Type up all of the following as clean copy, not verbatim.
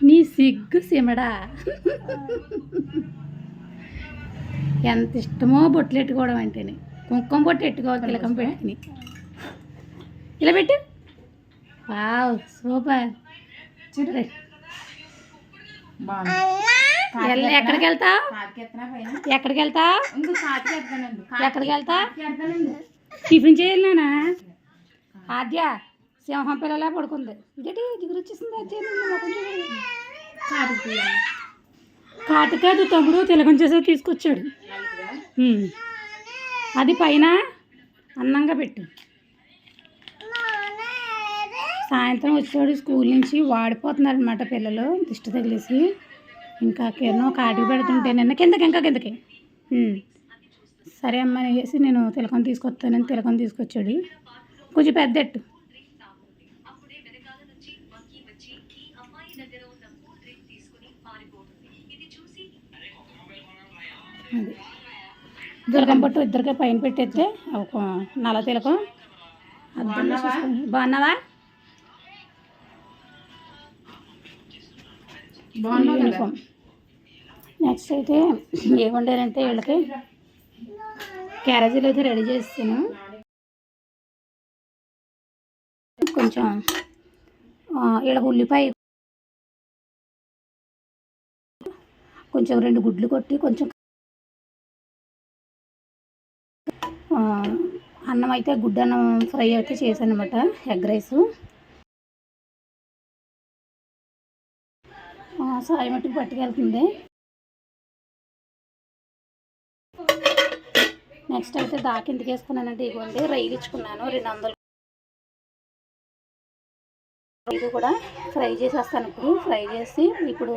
నీ సిగ్గు సిమడా ఎంత ఇష్టమో బొట్లు ఎట్టుకోవడం అంటేనే కుంకుమ బొట్టు ఎట్టుకోవాలి తిలకం పెట్టుకుని ఇలా పెట్టు వావ్ సూపర్ ఎక్కడికి వెళ్తావు ఎక్కడికి వెళ్తావు ఎక్కడికి వెళ్తా టిఫిన్ చేయాలి నానా ఆద్య సింహం పిల్లలా పడుకుంది ఇదేంటి దిగురు వచ్చేసింది కాటు కాదు తమ్ముడు తిలకం చేసే తీసుకొచ్చాడు అది పైన అన్నంగా పెట్టు సాయంత్రం వచ్చాడు స్కూల్ నుంచి వాడిపోతున్నారు అనమాట పిల్లలు దిష్టి తగిలేసి ఇంకా కిరణం కాటికి పెడుతుంటే నిన్న కిందకి ఇంకా కిందకి సరే అమ్మ అనేసి నేను తిలకం తీసుకొస్తానని తిలకం తీసుకొచ్చాడు కొంచెం పెద్దట్టు అది తిలకం పట్టు ఇద్దరికే పైన పెట్టేస్తే ఒక నల్ల తిలకం అద్దంలో చూసుకొని బాగున్నావా యూనిఫామ్ నెక్స్ట్ అయితే ఏముండారంటే వీళ్ళకి క్యారేజీలు అయితే రెడీ చేస్తాను కొంచెం వీళ్ళకి ఉల్లిపాయ కొంచెం 2 గుడ్లు కొట్టి కొంచెం అన్నం అయితే గుడ్డన్నం ఫ్రై అయితే చేశాను అనమాట ఎగ్ రైస్ సాయి మట్టుకు పట్టుకెళ్తుంది నెక్స్ట్ అయితే దాకింతకి వేసుకున్నానంటే ఇవ్వండి రైలు ఇచ్చుకున్నాను 200 ఇది కూడా ఫ్రై చేసేస్తాను ఇప్పుడు ఫ్రై చేసి ఇప్పుడు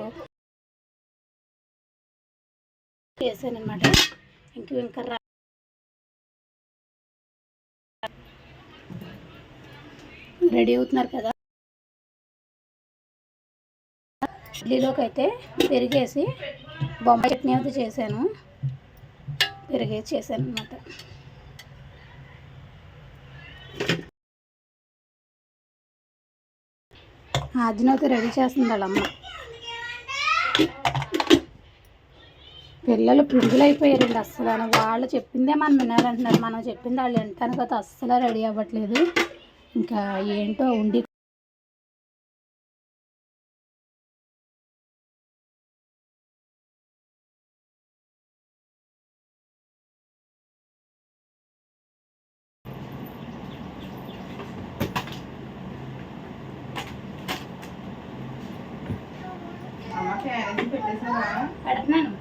చేశాను అనమాట ఇంకా రెడీ అవుతున్నారు కదా ఇడ్లీలోకి అయితే పెరిగేసి బొంబాయి చట్నీ అయితే చేశాను పెరిగేసి చేశాను అనమాట ఆజ్ఞతో రెడీ చేస్తుంది వాళ్ళమ్మ పిల్లలు పురుగులు అయిపోయారండి అస్సలు వాళ్ళు చెప్పిందే మనం వినాలంటున్నారు మనం చెప్పింది వాళ్ళు వింటానికి అయితే అస్సలు రెడీ అవ్వట్లేదు ఇంకా ఏంటో ఉండి పెడుతున్నాను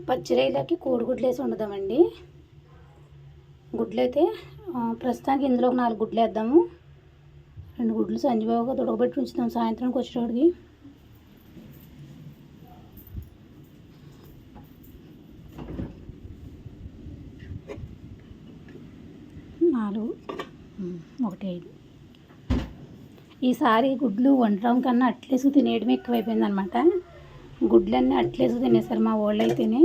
పచ్చిరొయ్యలకి కోడిగుడ్లు వేసి వండుదామండి గుడ్లు అయితే ప్రస్తుతానికి ఇందులో ఒక 4 గుడ్లు వేద్దాము 2 గుడ్లు సంజీబాబుగా తొడగబెట్టి ఉంచుదాం సాయంత్రానికి వచ్చేటోడికి ఒకటి 5 ఈసారి గుడ్లు వండడం కన్నా అట్లేసి తినేయడం ఎక్కువైపోయింది అనమాట గుడ్లన్నీ అట్లేసి తినేసారు మా వాళ్ళు అయితేనే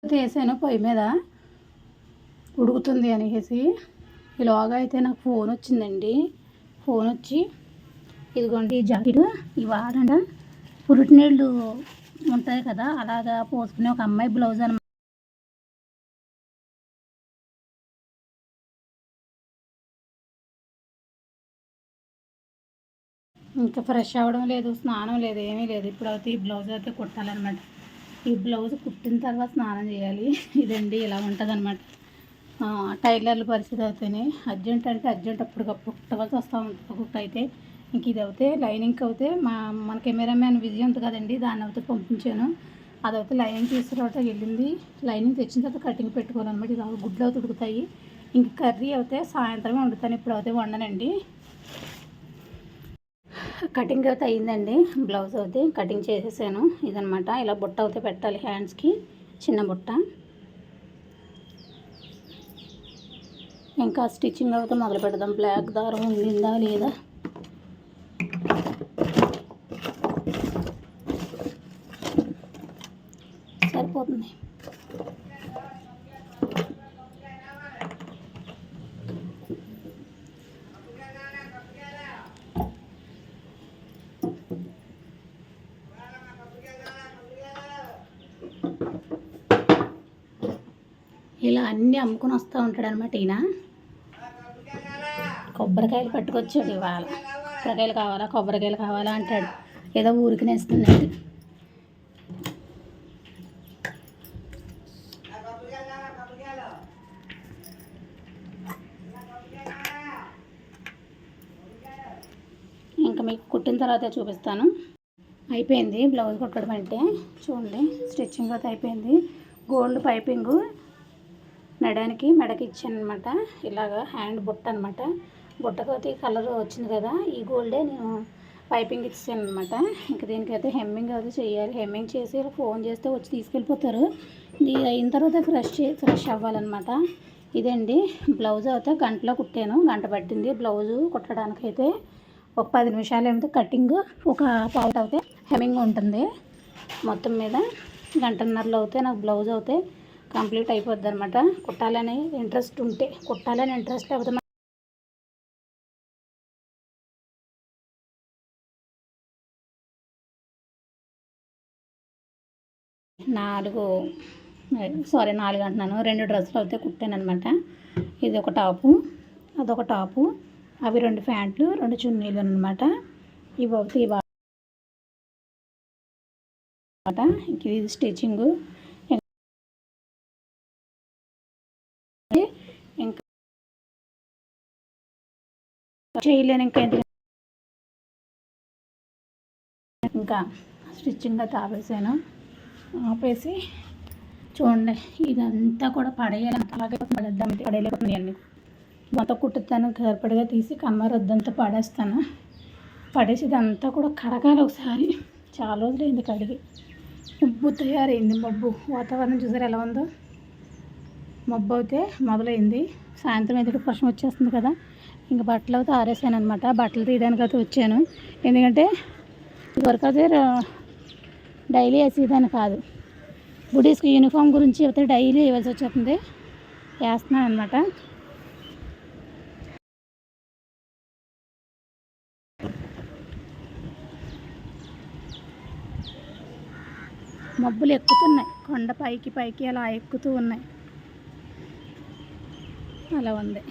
వేసాను పొయ్యి మీద ఉడుకుతుంది అనేసి ఇలాగా అయితే నాకు ఫోన్ వచ్చిందండి ఫోన్ వచ్చి ఇదిగోండి ఈ జాకెట్ ఈ వాడంట పురుటి నీళ్ళు ఉంటాయి కదా అలాగా పోసుకునే ఒక అమ్మాయి బ్లౌజ్ అనమాట ఇంకా ఫ్రెష్ అవ్వడం లేదు, స్నానం లేదు, ఏమీ లేదు. ఇప్పుడు అయితే ఈ బ్లౌజ్ అయితే కుట్టాలన్నమాట. ఈ బ్లౌజ్ కుట్టిన తర్వాత స్నానం చేయాలి. ఇదండి ఇలా ఉంటుంది అనమాట. టైలర్ల పరిస్థితి అయితేనే అర్జెంట్ అంటే అర్జెంట్ అప్పటికప్పుడు కుట్టవలసి వస్తూ ఉంటుంది. ఒక్కొక్క అయితే ఇంక ఇది అవుతే లైనింగ్కి అవుతే మన కెమెరామ్యాన్ విజయ్ ఉంది కదండి, దాన్ని అయితే పంపించాను. అదైతే లైనింగ్ తీసుకురావట వెళ్ళింది. లైనింగ్ తెచ్చిన తర్వాత కటింగ్ పెట్టుకోవాలన్నమాట. ఇది గుడ్లో ఉడుకుతాయి. ఇంక కర్రీ అయితే సాయంత్రమే వండుతాను, ఇప్పుడు అయితే వండనండి. కటింగ్ అయితే అయిందండి. బ్లౌజ్ అయితే కటింగ్ చేసేసాను. ఇదనమాట, ఇలా బుట్ట అయితే పెట్టాలి హ్యాండ్స్కి, చిన్న బుట్ట. ఇంకా స్టిచ్చింగ్ అయితే మొదలు పెడదాం. బ్లాక్ దారం ఉండిందా లేదా, సరిపోతుంది. ఇలా అన్నీ అమ్ముకొని వస్తూ ఉంటాడు అనమాట ఈయన. కొబ్బరికాయలు పట్టుకొచ్చాడు ఇవాళ. కొబ్బరికాయలు కావాలా అంటాడు. ఏదో ఊరికి నేస్తున్నాడు. ఇంకా మీకు కుట్టిన తర్వాత చూపిస్తాను. అయిపోయింది బ్లౌజ్ కుట్టడం అంటే. చూడండి, స్టిచ్చింగ్ అయితే అయిపోయింది. గోల్డ్ పైపింగు నడానికి మెడకి ఇచ్చాను అనమాట. ఇలాగా హ్యాండ్ బుట్ట అనమాట. బుట్టకైతే కలర్ వచ్చింది కదా, ఈ గోల్డే నేను పైపింగ్ ఇచ్చాను అనమాట. ఇంకా దీనికైతే హెమ్మింగ్ అయితే చేయాలి. హెమ్మింగ్ చేసి ఫోన్ చేస్తే వచ్చి తీసుకెళ్ళిపోతారు. ఇది అయిన తర్వాత ఫ్రెష్ అవ్వాలన్నమాట. ఇదండి బ్లౌజ్ అయితే గంటలో కుట్టాను. గంట పట్టింది బ్లౌజు కుట్టడానికైతే. ఒక 10 నిమిషాలు ఏమిటో కటింగ్, ఒక పావు అయితే హెమ్మింగ్ ఉంటుంది. మొత్తం మీద గంటన్నరలో అయితే నాకు బ్లౌజ్ అయితే కంప్లీట్ అయిపోద్ది అనమాట. కుట్టాలని ఇంట్రెస్ట్ ఉంటే కుట్టాలని ఇంట్రెస్ట్ లేకపోతే 4 అంటున్నాను, 2 డ్రెస్సులు అయితే కుట్టాను అనమాట. ఇది ఒక టాపు, అదొక టాపు, అవి 2 ప్యాంట్లు, 2 చున్నీలు అనమాట. ఇవి ఒకటి ఇంక ఇది స్టిచ్చింగ్. ఇంకా చేయలేను, ఇంకా స్టిచ్చింగ్ అయితే ఆపేసి చూడండి. ఇదంతా కూడా పడేయాలి, అలాగే పడేద్దాం. పడేయలేకపోతుంది అన్నీ మొత్తం కుట్టుతాను. గర్పడిగా తీసి కమ్మర్ వద్దంతా పడేసి ఇదంతా కూడా కడగాలి ఒకసారి. చాలా రోజులు అయింది కడిగి. మబ్బు తయారైంది. వాతావరణం చూసారు ఎలా ఉందో. మబ్బు అయితే మొదలైంది. సాయంత్రం అయితే వర్షం వచ్చేస్తుంది కదా. ఇంకా బట్టలు అయితే ఆరేసాను అనమాట. బట్టలు తీయడానికి అయితే వచ్చాను. ఎందుకంటే ఇదివరకు అయితే డైలీ వేసేదాన్ని కాదు. బుడీస్కి యూనిఫామ్ గురించి అయితే డైలీ వేయాల్సి వచ్చేస్తుంది. వేస్తున్నాను అనమాట. మబ్బులు ఎక్కుతున్నాయి, కొండ పైకి అలా ఎక్కుతూ ఉన్నాయి. అలా ఉంది.